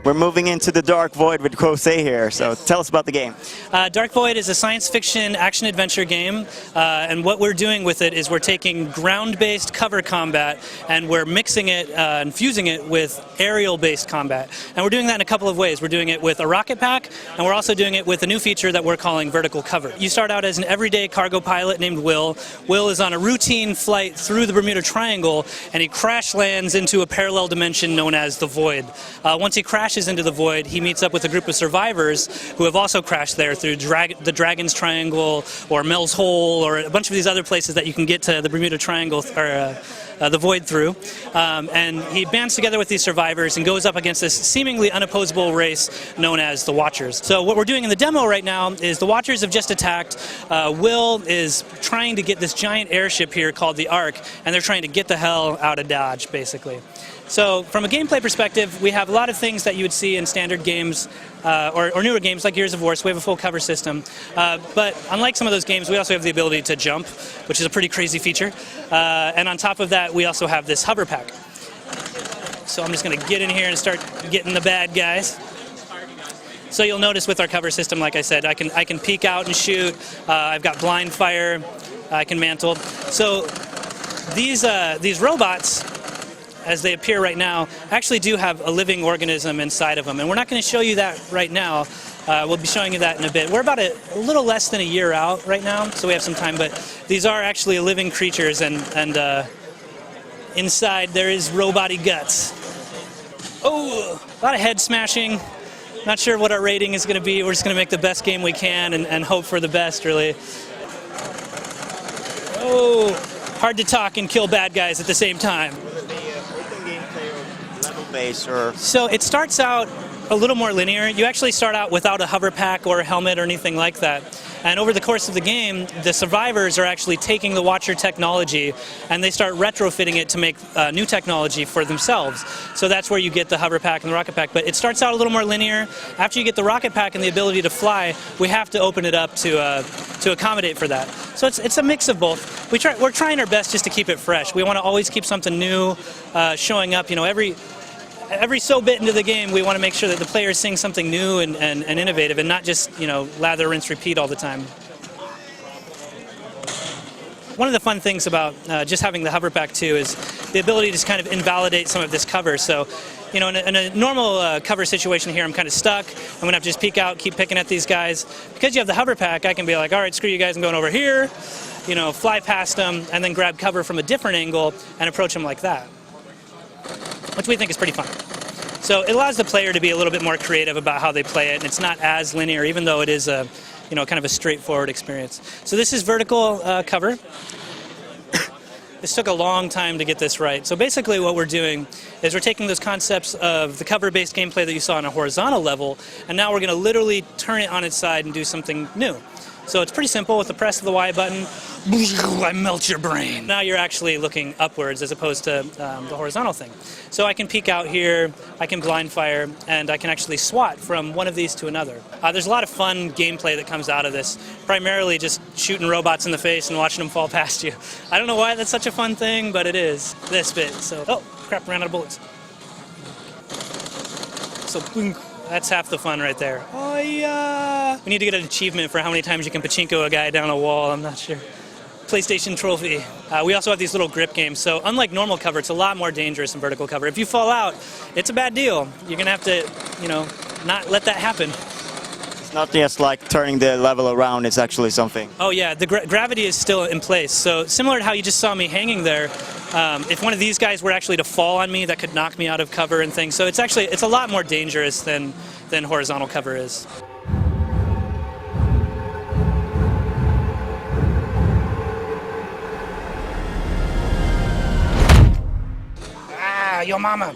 We're moving into the Dark Void with Jose here, so tell us about the game. Dark Void is a science fiction action-adventure game, and what we're doing with it is we're taking ground-based cover combat and we're mixing it and fusing it with aerial-based combat. And we're doing that in a couple of ways. We're doing it with a rocket pack, and we're also doing it with a new feature that we're calling vertical cover. You start out as an everyday cargo pilot named Will. Will is on a routine flight through the Bermuda Triangle, and he crash lands into a parallel dimension known as the Void. Once he crashes into the Void, he meets up with a group of survivors who have also crashed there through the Dragon's Triangle or Mel's Hole or a bunch of these other places that you can get to the Bermuda Triangle or the Void through. And he bands together with these survivors and goes up against this seemingly unopposable race known as the Watchers. So what we're doing in the demo right now is the Watchers have just attacked. Will is trying to get this giant airship here called the Ark, and they're trying to get the hell out of Dodge, basically. So from a gameplay perspective, we have a lot of things that you would see in standard games or newer games like Gears of War, so we have a full cover system. But unlike some of those games, we also have the ability to jump, which is a pretty crazy feature. And on top of that, we also have this hover pack. So I'm just going to get in here and start getting the bad guys. So you'll notice with our cover system, like I said, I can peek out and shoot. I've got blind fire. I can mantle. So these robots, as they appear right now, actually do have a living organism inside of them. And we're not going to show you that right now. We'll be showing you that in a bit. We're about a little less than a year out right now, so we have some time. But these are actually living creatures, and inside there is robot-y guts. Oh, a lot of head smashing. Not sure what our rating is going to be. We're just going to make the best game we can and hope for the best, really. Oh, hard to talk and kill bad guys at the same time. So it starts out a little more linear. You actually start out without a hover pack or a helmet or anything like that. And over the course of the game, the survivors are actually taking the Watcher technology and they start retrofitting it to make new technology for themselves. So that's where you get the hover pack and the rocket pack. But it starts out a little more linear. After you get the rocket pack and the ability to fly, we have to open it up to accommodate for that. So it's a mix of both. We're trying our best just to keep it fresh. We want to always keep something new showing up. You know, every so bit into the game, we want to make sure that the player is seeing something new and innovative, and not just, you know, lather, rinse, repeat all the time. One of the fun things about just having the hover pack too is the ability to just kind of invalidate some of this cover. So, you know, in a normal cover situation here, I'm kind of stuck. I'm going to have to just peek out, keep picking at these guys. Because you have the hover pack, I can be like, all right, screw you guys, I'm going over here, you know, fly past them, and then grab cover from a different angle and approach them like that, which we think is pretty fun. So it allows the player to be a little bit more creative about how they play it, and it's not as linear, even though it is a, you know, kind of a straightforward experience. So this is vertical cover. This took a long time to get this right. So basically what we're doing is we're taking those concepts of the cover-based gameplay that you saw on a horizontal level, and now we're going to literally turn it on its side and do something new. So it's pretty simple. With the press of the Y button, I melt your brain. Now you're actually looking upwards as opposed to the horizontal thing. So I can peek out here, I can blind fire, and I can actually SWAT from one of these to another. There's a lot of fun gameplay that comes out of this, primarily just shooting robots in the face and watching them fall past you. I don't know why that's such a fun thing, but it is, this bit. So, oh, crap, ran out of bullets. So, that's half the fun right there. Oh, yeah. We need to get an achievement for how many times you can pachinko a guy down a wall, I'm not sure. PlayStation trophy. We also have these little grip games. So unlike normal cover, it's a lot more dangerous than vertical cover. If you fall out, it's a bad deal. You're going to have to, you know, not let that happen. It's not just like turning the level around, it's actually something. Oh yeah, the gravity is still in place. So similar to how you just saw me hanging there, if one of these guys were actually to fall on me, that could knock me out of cover and things. So it's a lot more dangerous than horizontal cover is. Ah, yo mama.